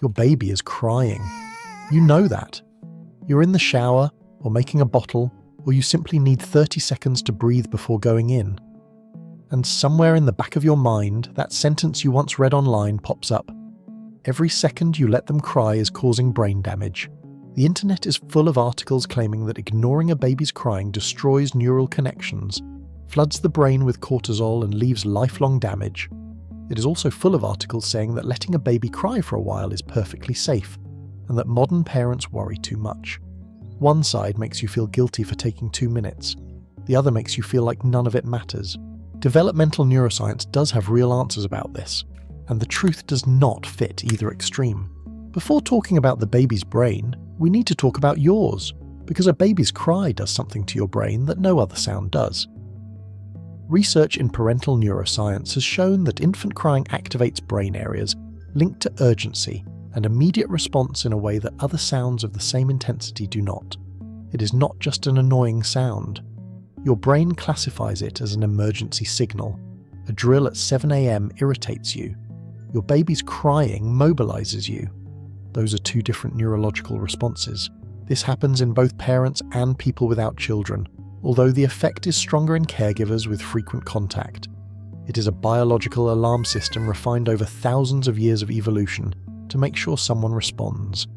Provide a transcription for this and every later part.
Your baby is crying. You know that. You're in the shower, or making a bottle, or you simply need 30 seconds to breathe before going in. And somewhere in the back of your mind, that sentence you once read online pops up. Every second you let them cry is causing brain damage. The internet is full of articles claiming that ignoring a baby's crying destroys neural connections, floods the brain with cortisol and leaves lifelong damage. It is also full of articles saying that letting a baby cry for a while is perfectly safe, and that modern parents worry too much. One side makes you feel guilty for taking 2 minutes. The other makes you feel like none of it matters. Developmental neuroscience does have real answers about this, and the truth does not fit either extreme. Before talking about the baby's brain, we need to talk about yours, because a baby's cry does something to your brain that no other sound does. Research in parental neuroscience has shown that infant crying activates brain areas linked to urgency and immediate response in a way that other sounds of the same intensity do not. It is not just an annoying sound. Your brain classifies it as an emergency signal. A drill at 7 a.m. irritates you. Your baby's crying mobilizes you. Those are two different neurological responses. This happens in both parents and people without children, although the effect is stronger in caregivers with frequent contact. It is a biological alarm system refined over thousands of years of evolution to make sure someone responds.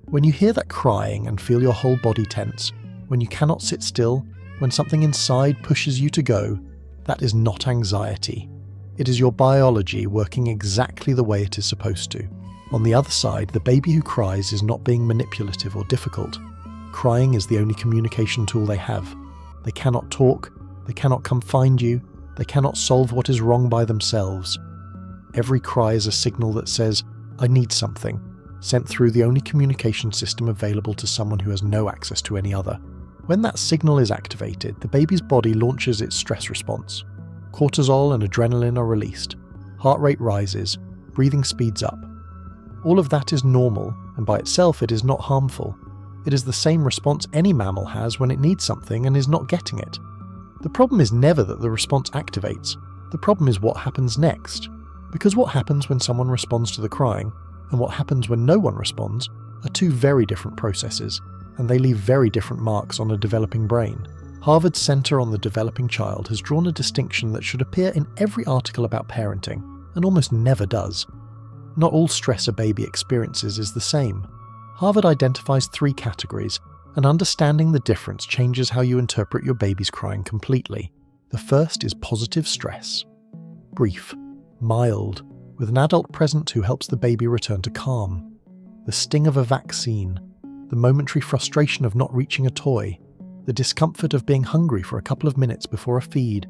When you hear that crying and feel your whole body tense, when you cannot sit still, when something inside pushes you to go, that is not anxiety. It is your biology working exactly the way it is supposed to. On the other side, the baby who cries is not being manipulative or difficult. Crying is the only communication tool they have. They cannot talk, they cannot come find you, they cannot solve what is wrong by themselves. Every cry is a signal that says, "I need something," sent through the only communication system available to someone who has no access to any other. When that signal is activated, the baby's body launches its stress response. Cortisol and adrenaline are released. Heart rate rises, breathing speeds up. All of that is normal, and by itself it is not harmful. It is the same response any mammal has when it needs something and is not getting it. The problem is never that the response activates. The problem is what happens next. Because what happens when someone responds to the crying, and what happens when no one responds, are two very different processes, and they leave very different marks on a developing brain. Harvard's Center on the Developing Child has drawn a distinction that should appear in every article about parenting, and almost never does. Not all stress a baby experiences is the same. Harvard identifies 3 categories, and understanding the difference changes how you interpret your baby's crying completely. The first is positive stress. Brief, mild, with an adult present who helps the baby return to calm. The sting of a vaccine, the momentary frustration of not reaching a toy, the discomfort of being hungry for a couple of minutes before a feed.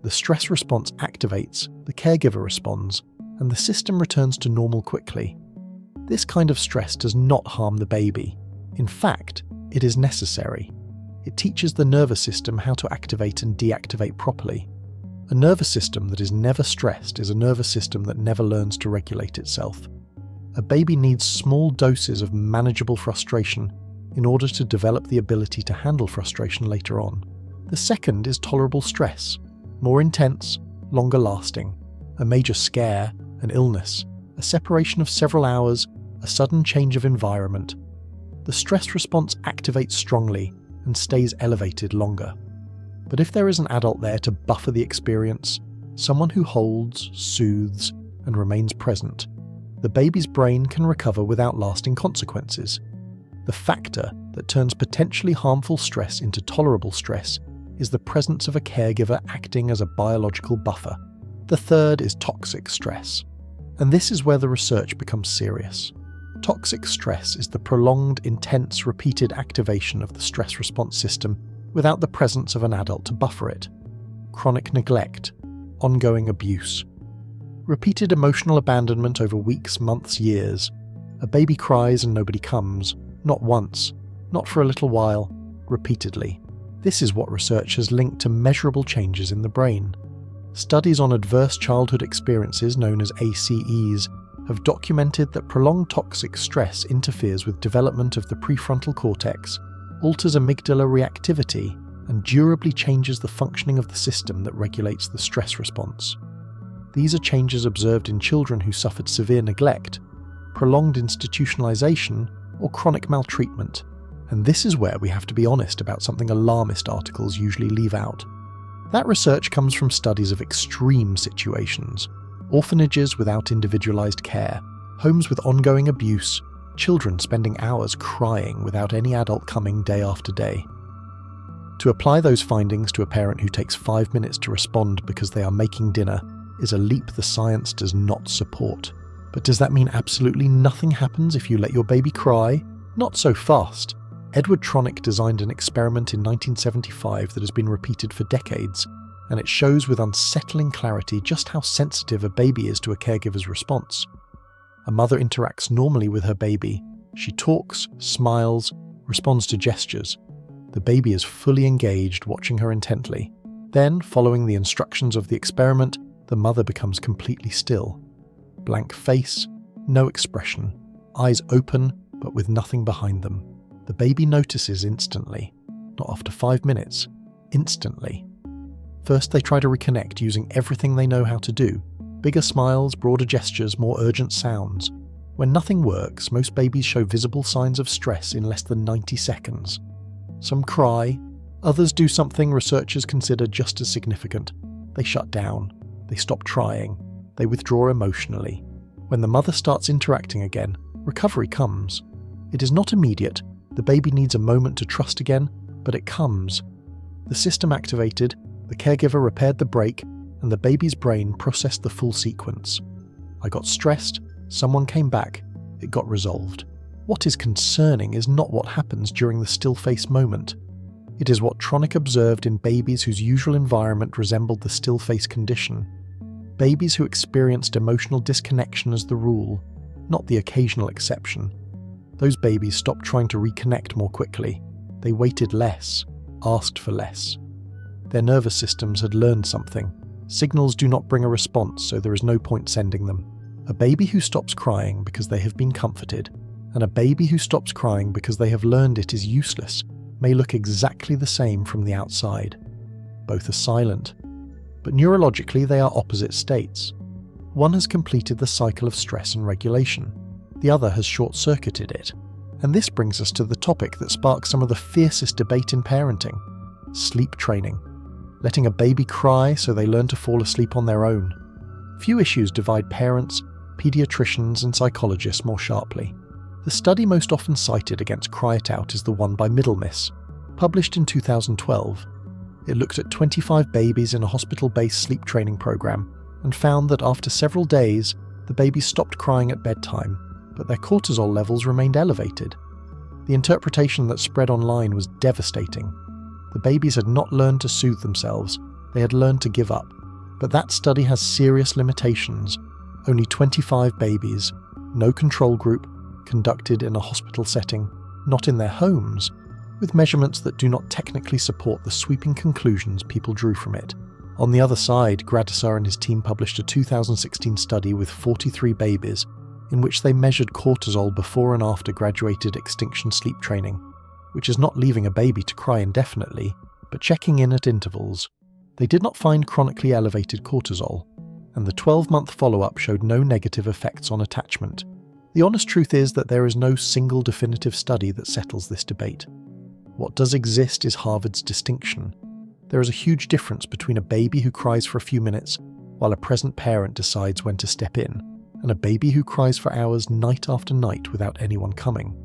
The stress response activates, the caregiver responds, and the system returns to normal quickly. This kind of stress does not harm the baby. In fact, it is necessary. It teaches the nervous system how to activate and deactivate properly. A nervous system that is never stressed is a nervous system that never learns to regulate itself. A baby needs small doses of manageable frustration in order to develop the ability to handle frustration later on. The second is tolerable stress, more intense, longer lasting, a major scare, an illness, a separation of several hours, a sudden change of environment. The stress response activates strongly and stays elevated longer. But if there is an adult there to buffer the experience, someone who holds, soothes, and remains present, the baby's brain can recover without lasting consequences. The factor that turns potentially harmful stress into tolerable stress is the presence of a caregiver acting as a biological buffer. The third is toxic stress. And this is where the research becomes serious. Toxic stress is the prolonged, intense, repeated activation of the stress response system without the presence of an adult to buffer it. Chronic neglect, ongoing abuse, repeated emotional abandonment over weeks, months, years. A baby cries and nobody comes, not once, not for a little while, repeatedly. This is what research has linked to measurable changes in the brain. Studies on adverse childhood experiences, known as ACEs, have documented that prolonged toxic stress interferes with development of the prefrontal cortex, alters amygdala reactivity, and durably changes the functioning of the system that regulates the stress response. These are changes observed in children who suffered severe neglect, prolonged institutionalization, or chronic maltreatment. And this is where we have to be honest about something alarmist articles usually leave out. That research comes from studies of extreme situations: orphanages without individualized care, homes with ongoing abuse, children spending hours crying without any adult coming day after day. To apply those findings to a parent who takes 5 minutes to respond because they are making dinner is a leap the science does not support. But does that mean absolutely nothing happens if you let your baby cry? Not so fast. Edward Tronick designed an experiment in 1975 that has been repeated for decades, and it shows with unsettling clarity just how sensitive a baby is to a caregiver's response. A mother interacts normally with her baby. She talks, smiles, responds to gestures. The baby is fully engaged, watching her intently. Then, following the instructions of the experiment, the mother becomes completely still. Blank face, no expression, eyes open but with nothing behind them. The baby notices instantly, not after 5 minutes, instantly. First they try to reconnect using everything they know how to do: bigger smiles, broader gestures, more urgent sounds. When nothing works, most babies show visible signs of stress in less than 90 seconds. Some cry, others do something researchers consider just as significant. They shut down, they stop trying, they withdraw emotionally. When the mother starts interacting again, recovery comes. It is not immediate. The baby needs a moment to trust again, but it comes. The system activated, the caregiver repaired the break, and the baby's brain processed the full sequence. I got stressed, someone came back, it got resolved. What is concerning is not what happens during the still face moment. It is what Tronick observed in babies whose usual environment resembled the still face condition. Babies who experienced emotional disconnection as the rule, not the occasional exception. Those babies stopped trying to reconnect more quickly. They waited less, asked for less. Their nervous systems had learned something. Signals do not bring a response, so there is no point sending them. A baby who stops crying because they have been comforted, and a baby who stops crying because they have learned it is useless, may look exactly the same from the outside. Both are silent, but neurologically they are opposite states. One has completed the cycle of stress and regulation. The other has short-circuited it. And this brings us to the topic that sparks some of the fiercest debate in parenting: sleep training. Letting a baby cry so they learn to fall asleep on their own. Few issues divide parents, pediatricians, and psychologists more sharply. The study most often cited against Cry It Out is the one by Middlemiss, published in 2012. It looked at 25 babies in a hospital-based sleep training program and found that after several days, the babies stopped crying at bedtime, but their cortisol levels remained elevated. The interpretation that spread online was devastating. The babies had not learned to soothe themselves, they had learned to give up. But that study has serious limitations. Only 25 babies, no control group, conducted in a hospital setting, not in their homes, with measurements that do not technically support the sweeping conclusions people drew from it. On the other side, Gradisar and his team published a 2016 study with 43 babies, in which they measured cortisol before and after graduated extinction sleep training, which is not leaving a baby to cry indefinitely, but checking in at intervals. They did not find chronically elevated cortisol, and the 12-month follow-up showed no negative effects on attachment. The honest truth is that there is no single definitive study that settles this debate. What does exist is Harvard's distinction. There is a huge difference between a baby who cries for a few minutes, while a present parent decides when to step in, and a baby who cries for hours night after night without anyone coming.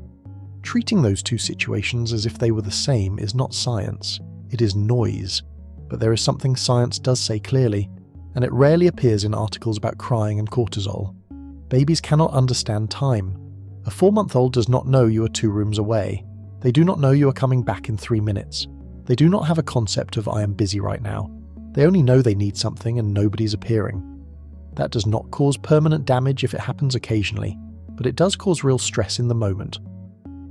Treating those two situations as if they were the same is not science, it is noise. But there is something science does say clearly, and it rarely appears in articles about crying and cortisol. Babies cannot understand time. A 4-month-old does not know you are 2 rooms away. They do not know you are coming back in 3 minutes. They do not have a concept of "I am busy right now." They only know they need something and nobody's appearing. That does not cause permanent damage if it happens occasionally, but it does cause real stress in the moment.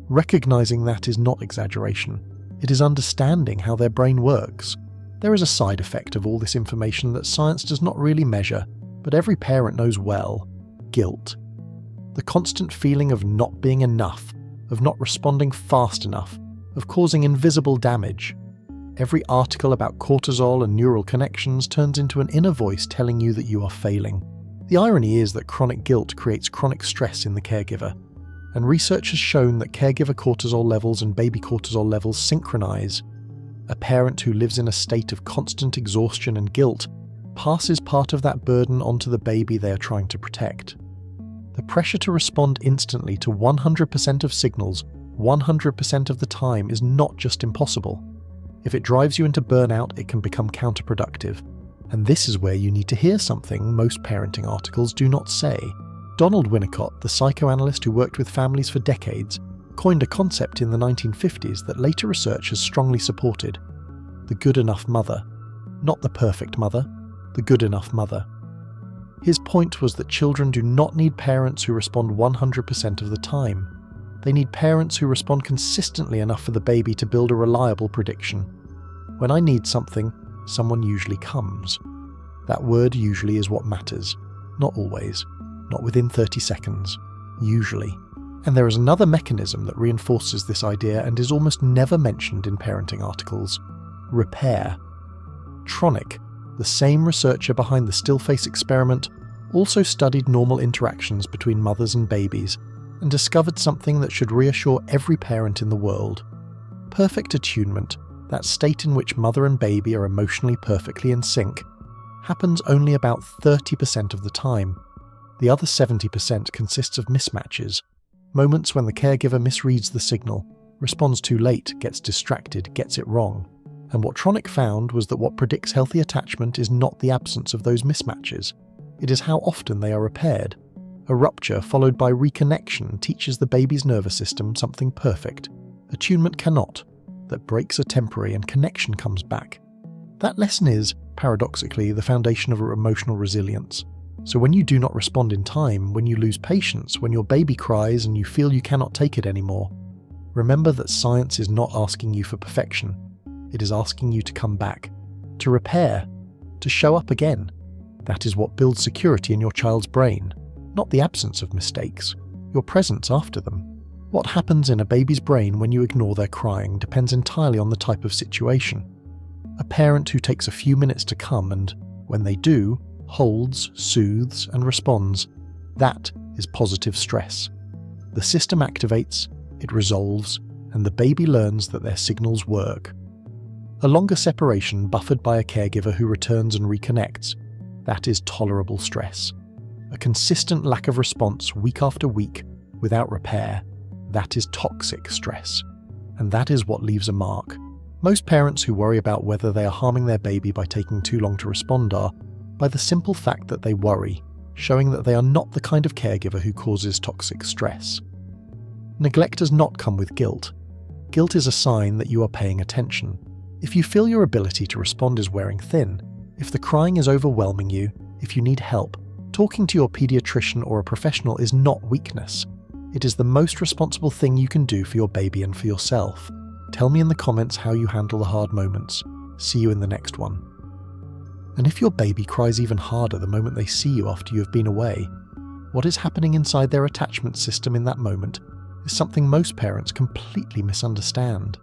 Recognizing that is not exaggeration. It is understanding how their brain works. There is a side effect of all this information that science does not really measure, but every parent knows well: guilt. The constant feeling of not being enough, of not responding fast enough, of causing invisible damage. Every article about cortisol and neural connections turns into an inner voice telling you that you are failing. The irony is that chronic guilt creates chronic stress in the caregiver, and research has shown that caregiver cortisol levels and baby cortisol levels synchronize. A parent who lives in a state of constant exhaustion and guilt passes part of that burden onto the baby they are trying to protect. The pressure to respond instantly to 100% of signals 100% of the time is not just impossible. If it drives you into burnout, it can become counterproductive. And this is where you need to hear something most parenting articles do not say. Donald Winnicott, the psychoanalyst who worked with families for decades, coined a concept in the 1950s that later research has strongly supported: the good enough mother. Not the perfect mother, the good enough mother. His point was that children do not need parents who respond 100% of the time. They need parents who respond consistently enough for the baby to build a reliable prediction. When I need something, someone usually comes. That word usually is what matters. Not always. Not within 30 seconds. Usually. And there is another mechanism that reinforces this idea and is almost never mentioned in parenting articles: repair. Tronick, the same researcher behind the still face experiment, also studied normal interactions between mothers and babies and discovered something that should reassure every parent in the world. Perfect attunement, that state in which mother and baby are emotionally perfectly in sync, happens only about 30% of the time. The other 70% consists of mismatches, moments when the caregiver misreads the signal, responds too late, gets distracted, gets it wrong. And what Tronick found was that what predicts healthy attachment is not the absence of those mismatches. It is how often they are repaired. A rupture followed by reconnection teaches the baby's nervous system something perfect. Attunement cannot. That breaks are temporary and connection comes back. That lesson is, paradoxically, the foundation of emotional resilience. So when you do not respond in time, when you lose patience, when your baby cries and you feel you cannot take it anymore, remember that science is not asking you for perfection. It is asking you to come back, to repair, to show up again. That is what builds security in your child's brain, not the absence of mistakes, your presence after them. What happens in a baby's brain when you ignore their crying depends entirely on the type of situation. A parent who takes a few minutes to come and, when they do, holds, soothes, and responds, that is positive stress. The system activates, it resolves, and the baby learns that their signals work. A longer separation buffered by a caregiver who returns and reconnects, that is tolerable stress. A consistent lack of response week after week, without repair, that is toxic stress. And that is what leaves a mark. Most parents who worry about whether they are harming their baby by taking too long to respond are, by the simple fact that they worry, showing that they are not the kind of caregiver who causes toxic stress. Neglect does not come with guilt. Guilt is a sign that you are paying attention. If you feel your ability to respond is wearing thin, if the crying is overwhelming you, if you need help, talking to your pediatrician or a professional is not weakness. It is the most responsible thing you can do for your baby and for yourself. Tell me in the comments how you handle the hard moments. See you in the next one. And if your baby cries even harder the moment they see you after you have been away, what is happening inside their attachment system in that moment is something most parents completely misunderstand.